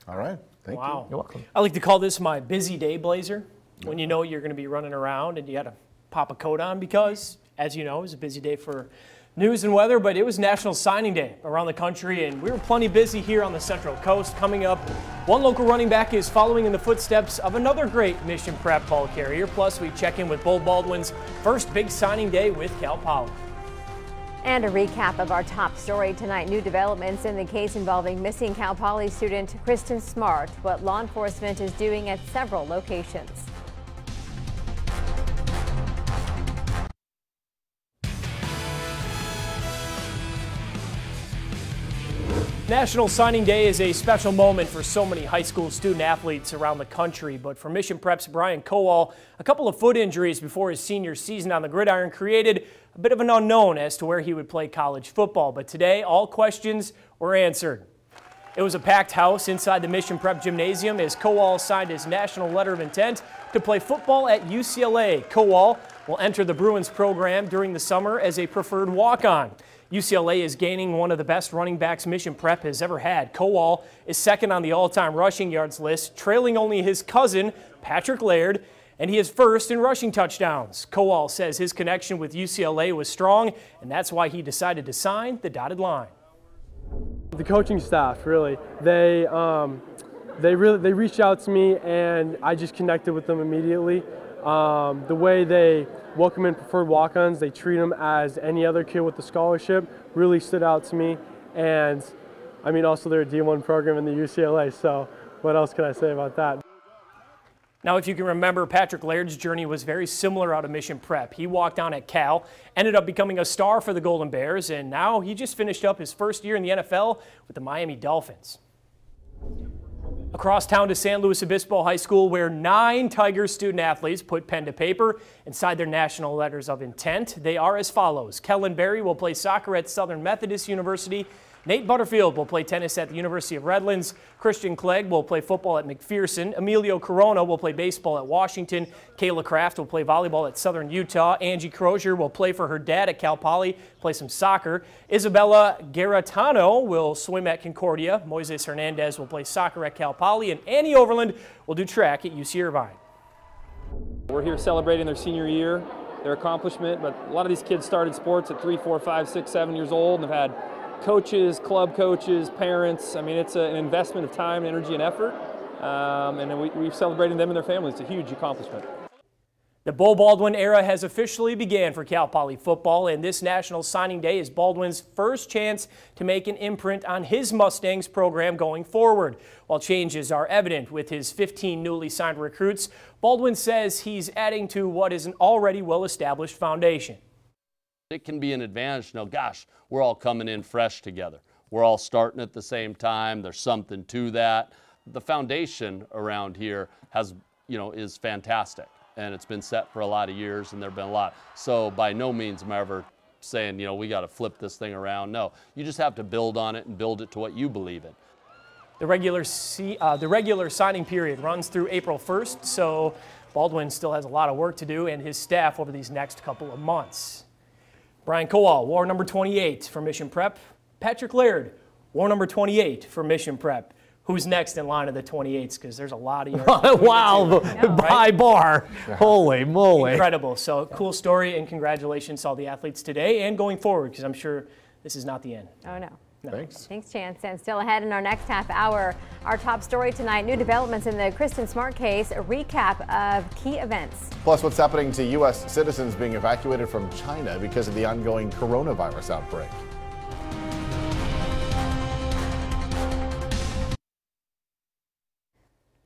All right. Thank you. You're welcome. I like to call this my busy day blazer. When you know you're going to be running around and you got to pop a coat on because, as you know, it was a busy day for news and weather, but it was National Signing Day around the country, and we were plenty busy here on the Central Coast. Coming up, one local running back is following in the footsteps of another great Mission Prep ball carrier. Plus, we check in with Bo Baldwin's first big signing day with Cal Poly. And a recap of our top story tonight. New developments in the case involving missing Cal Poly student Kristin Smart, what law enforcement is doing at several locations. National Signing Day is a special moment for so many high school student athletes around the country, but for Mission Prep's Brian Kowal, a couple of foot injuries before his senior season on the gridiron created a bit of an unknown as to where he would play college football. But today, all questions were answered. It was a packed house inside the Mission Prep gymnasium as Kowal signed his national letter of intent to play football at UCLA. Kowal will enter the Bruins program during the summer as a preferred walk-on. UCLA is gaining one of the best running backs Mission Prep has ever had. Kowal is second on the all-time rushing yards list, trailing only his cousin, Patrick Laird, and he is first in rushing touchdowns. Kowal says his connection with UCLA was strong, and that's why he decided to sign the dotted line. The coaching staff, really, they reached out to me, and I just connected with them immediately. The way they welcome in preferred walk-ons, they treat them as any other kid with a scholarship, really stood out to me. And I mean, also they're a D1 program in the UCLA, so what else can I say about that? Now, if you can remember, Patrick Laird's journey was very similar out of Mission Prep. He walked on at Cal, ended up becoming a star for the Golden Bears, and now he just finished up his first year in the NFL with the Miami Dolphins. Across town to San Luis Obispo High School, where 9 Tigers student athletes put pen to paper inside their national letters of intent. They are as follows. Kellen Berry will play soccer at Southern Methodist University. Nate Butterfield will play tennis at the University of Redlands. Christian Clegg will play football at McPherson. Emilio Corona will play baseball at Washington. Kayla Kraft will play volleyball at Southern Utah. Angie Crozier will play for her dad at Cal Poly, play some soccer. Isabella Garatano will swim at Concordia. Moises Hernandez will play soccer at Cal Poly. And Annie Overland will do track at UC Irvine. We're here celebrating their senior year, their accomplishment, but a lot of these kids started sports at 3, 4, 5, 6, 7 years old and have had coaches, club coaches, parents. I mean, it's an investment of time, energy, and effort, and we've celebrated them and their families. It's a huge accomplishment. The Bo Baldwin era has officially began for Cal Poly football, and this National Signing Day is Baldwin's first chance to make an imprint on his Mustangs program going forward. While changes are evident with his 15 newly signed recruits, Baldwin says he's adding to what is an already well-established foundation. It can be an advantage. Now, gosh, we're all coming in fresh together. We're all starting at the same time. There's something to that. The foundation around here has, is fantastic, and it's been set for a lot of years, and there've been a lot. So by no means am I ever saying, we got to flip this thing around. No, you just have to build on it and build it to what you believe in. The regular signing period runs through April 1st, so Baldwin still has a lot of work to do and his staff over these next couple of months. Brian Kowal, war number 28 for Mission Prep. Patrick Laird, war number 28 for Mission Prep. Who's next in line of the 28s? Because there's a lot of you. Wow, high bar. Holy moly. Incredible. So cool story, and congratulations to all the athletes today and going forward, because I'm sure this is not the end. Oh, no. Thanks. Thanks, Chance. And still ahead in our next half hour, our top story tonight, new developments in the Kristin Smart case, a recap of key events. Plus, what's happening to U.S. citizens being evacuated from China because of the ongoing coronavirus outbreak.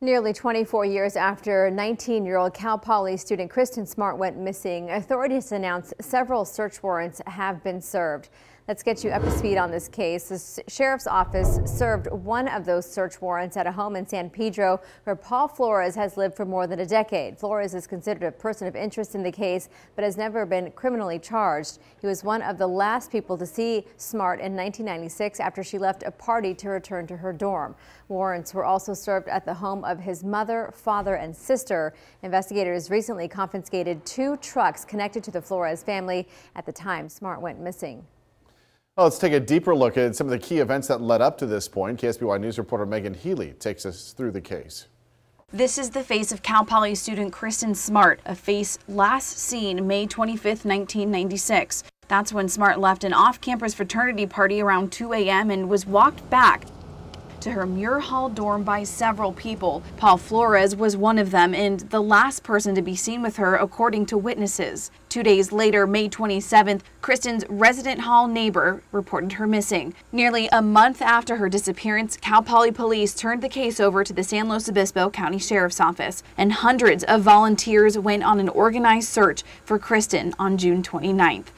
Nearly 24 years after 19-year-old Cal Poly student Kristin Smart went missing, authorities announced several search warrants have been served. Let's get you up to speed on this case. The sheriff's office served one of those search warrants at a home in San Pedro where Paul Flores has lived for more than a decade. Flores is considered a person of interest in the case, but has never been criminally charged. He was one of the last people to see Smart in 1996 after she left a party to return to her dorm. Warrants were also served at the home of his mother, father, and sister. Investigators recently confiscated 2 trucks connected to the Flores family at the time Smart went missing. Well, let's take a deeper look at some of the key events that led up to this point. KSBY News reporter Megan Healy takes us through the case. This is the face of Cal Poly student Kristin Smart, a face last seen May 25th, 1996. That's when Smart left an off-campus fraternity party around 2 a.m. and was walked back to her Muir Hall dorm by several people. Paul Flores was one of them and the last person to be seen with her, according to witnesses. 2 days later, May 27th, Kristin's resident hall neighbor reported her missing. Nearly a month after her disappearance, Cal Poly police turned the case over to the San Luis Obispo County Sheriff's Office, and hundreds of volunteers went on an organized search for Kristin on June 29th.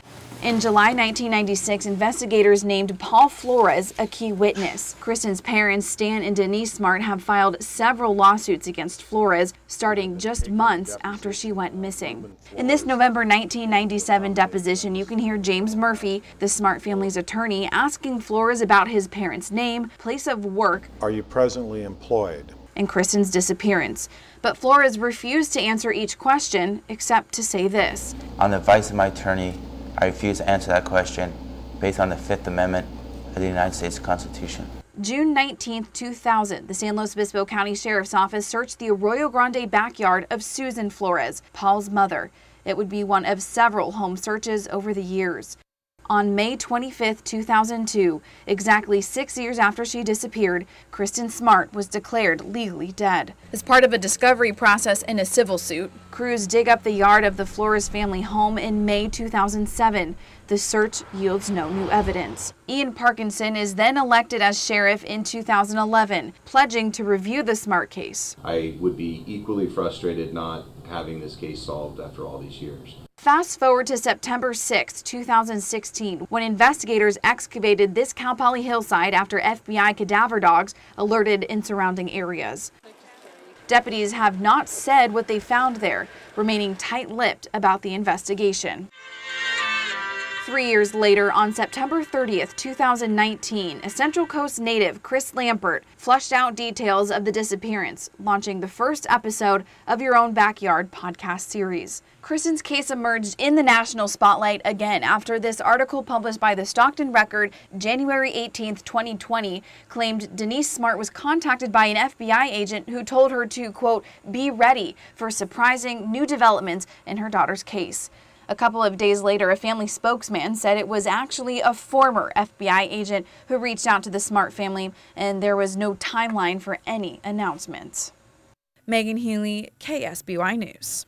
In July 1996, investigators named Paul Flores a key witness. Kristin's parents, Stan and Denise Smart, have filed several lawsuits against Flores, starting just months after she went missing. In this November 1997 deposition, you can hear James Murphy, the Smart family's attorney, asking Flores about his parents' name, place of work, "Are you presently employed?" and Kristin's disappearance. But Flores refused to answer each question, except to say this. On the advice of my attorney, I refuse to answer that question based on the Fifth Amendment of the United States Constitution. June 19, 2000, the San Luis Obispo County Sheriff's Office searched the Arroyo Grande backyard of Susan Flores, Paul's mother. It would be one of several home searches over the years. On May 25, 2002, exactly 6 years after she disappeared, Kristin Smart was declared legally dead. As part of a discovery process in a civil suit, crews dig up the yard of the Flores family home in May 2007. The search yields no new evidence. Ian Parkinson is then elected as sheriff in 2011, pledging to review the Smart case. I would be equally frustrated not having this case solved after all these years. Fast forward to September 6, 2016, when investigators excavated this Cal Poly hillside after FBI cadaver dogs alerted in surrounding areas. Deputies have not said what they found there, remaining tight-lipped about the investigation. 3 years later, on September 30th, 2019, a Central Coast native, Chris Lampert, flushed out details of the disappearance, launching the first episode of Your Own Backyard podcast series. Kristin's case emerged in the national spotlight again after this article published by the Stockton Record January 18th, 2020, claimed Denise Smart was contacted by an FBI agent who told her to, quote, be ready for surprising new developments in her daughter's case. A couple of days later, a family spokesman said it was actually a former FBI agent who reached out to the Smart family, and there was no timeline for any announcements. Megan Healy, KSBY News.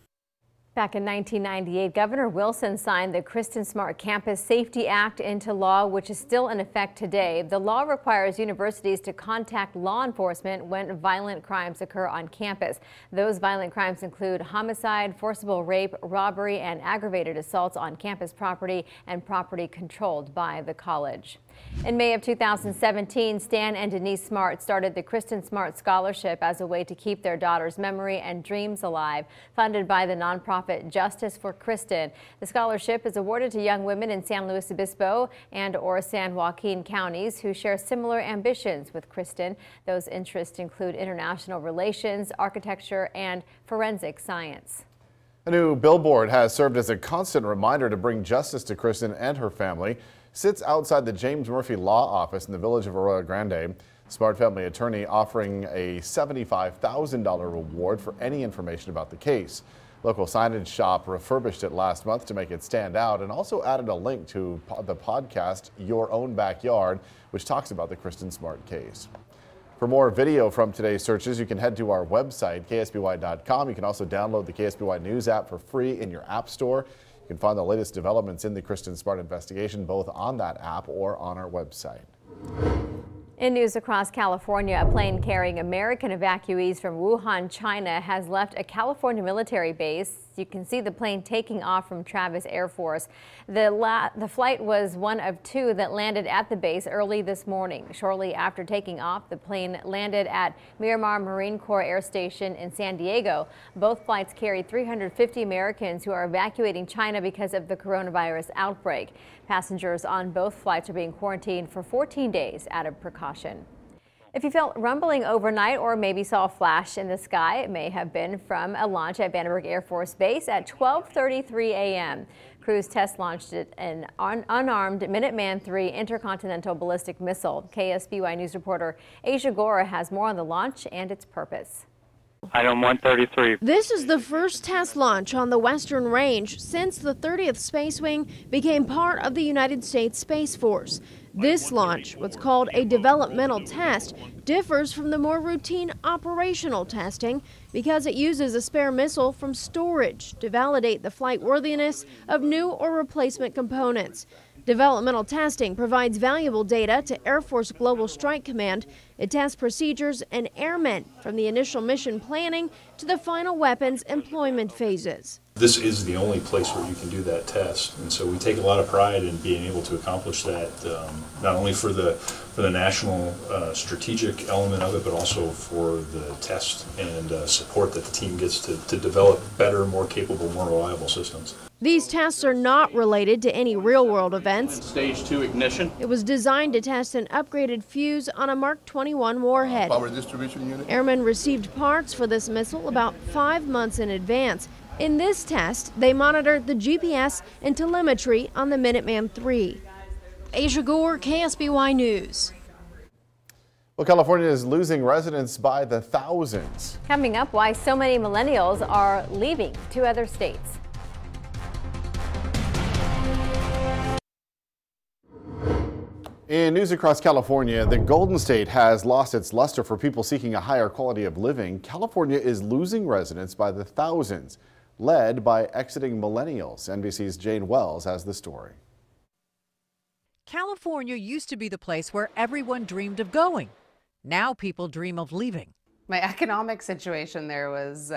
Back in 1998, Governor Wilson signed the Kristin Smart Campus Safety Act into law, which is still in effect today. The law requires universities to contact law enforcement when violent crimes occur on campus. Those violent crimes include homicide, forcible rape, robbery, and aggravated assaults on campus property and property controlled by the college. In May of 2017, Stan and Denise Smart started the Kristin Smart Scholarship as a way to keep their daughter's memory and dreams alive, funded by the nonprofit Justice for Kristin. The scholarship is awarded to young women in San Luis Obispo and/or San Joaquin counties who share similar ambitions with Kristin. Those interests include international relations, architecture, and forensic science. A new billboard has served as a constant reminder to bring justice to Kristin and her family. Sits outside the James Murphy Law Office in the village of Arroyo Grande. Smart family attorney offering a $75,000 reward for any information about the case. Local signage shop refurbished it last month to make it stand out and also added a link to the podcast Your Own Backyard, which talks about the Kristin Smart case. For more video from today's searches, you can head to our website, ksby.com. You can also download the KSBY News app for free in your app store. You can find the latest developments in the Kristin Smart investigation both on that app or on our website. In news across California, a plane carrying American evacuees from Wuhan, China has left a California military base. You can see the plane taking off from Travis Air Force. The flight was one of two that landed at the base early this morning. Shortly after taking off, the plane landed at Miramar Marine Corps Air Station in San Diego. Both flights carried 350 Americans who are evacuating China because of the coronavirus outbreak. Passengers on both flights are being quarantined for 14 days out of precaution. If you felt rumbling overnight or maybe saw a flash in the sky, it may have been from a launch at Vandenberg Air Force Base at 12:33 a.m. crews test launched an unarmed Minuteman III intercontinental ballistic missile. KSBY News reporter Asia Gora has more on the launch and its purpose. Item 133. This is the first test launch on the Western Range since the 30th Space Wing became part of the United States Space Force. This launch, what's called a developmental test, differs from the more routine operational testing because it uses a spare missile from storage to validate the flight worthiness of new or replacement components. Developmental testing provides valuable data to Air Force Global Strike Command. It tests procedures and airmen from the initial mission planning to the final weapons employment phases. This is the only place where you can do that test, and so we take a lot of pride in being able to accomplish that, not only for the national strategic element of it, but also for the test and support that the team gets to develop better, more capable, more reliable systems. These tests are not related to any real-world events. Stage 2 ignition. It was designed to test an upgraded fuse on a Mark 21 warhead. Power distribution unit. Airmen received parts for this missile about 5 months in advance. In this test, they monitored the GPS and telemetry on the Minuteman III. Asia Gore, KSBY News. Well, California is losing residents by the thousands. Coming up, why so many millennials are leaving to other states. In news across California, the Golden State has lost its luster for people seeking a higher quality of living. California is losing residents by the thousands, led by exiting millennials. NBC's Jane Wells has the story. California used to be the place where everyone dreamed of going. Now people dream of leaving. My economic situation there was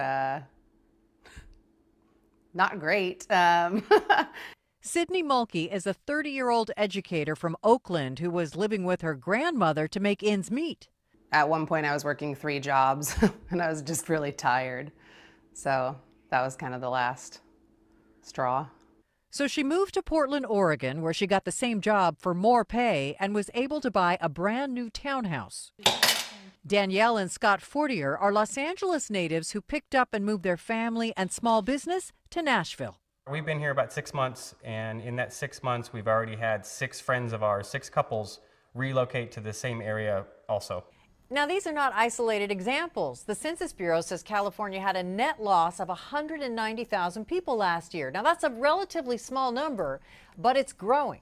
not great. Sydney Mulkey is a 30-year-old educator from Oakland who was living with her grandmother to make ends meet. At one point I was working 3 jobs and I was just really tired. So that was kind of the last straw. So she moved to Portland, Oregon, where she got the same job for more pay and was able to buy a brand new townhouse. Danielle and Scott Fortier are Los Angeles natives who picked up and moved their family and small business to Nashville. We've been here about 6 months, and in that 6 months, we've already had 6 friends of ours, 6 couples, relocate to the same area also. Now, these are not isolated examples. The Census Bureau says California had a net loss of 190,000 people last year. Now, that's a relatively small number, but it's growing.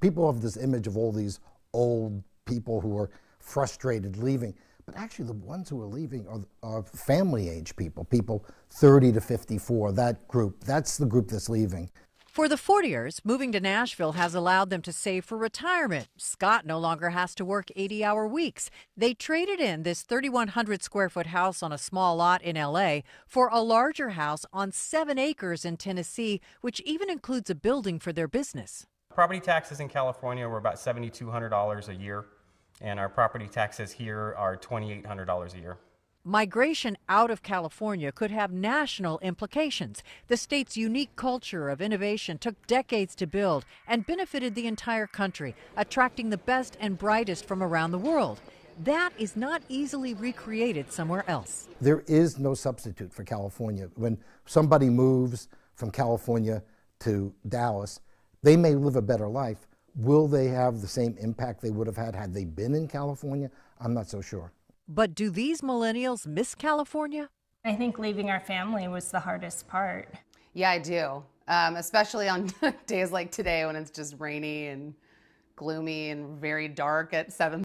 People have this image of all these old people who are frustrated leaving. But actually, the ones who are leaving are family-age people, people 30 to 54, that group. That's the group that's leaving. For the Fortiers, moving to Nashville has allowed them to save for retirement. Scott no longer has to work 80-hour weeks. They traded in this 3,100-square-foot house on a small lot in L.A. for a larger house on 7 acres in Tennessee, which even includes a building for their business. Property taxes in California were about $7,200 a year, and our property taxes here are $2,800 a year. Migration out of California could have national implications. The state's unique culture of innovation took decades to build and benefited the entire country, attracting the best and brightest from around the world. That is not easily recreated somewhere else. There is no substitute for California. When somebody moves from California to Dallas, they may live a better life. Will they have the same impact they would have had they been in California? I'm not so sure. But do these millennials miss California? I think leaving our family was the hardest part. Yeah, I do. Especially on days like today when it's just rainy and gloomy and very dark at 7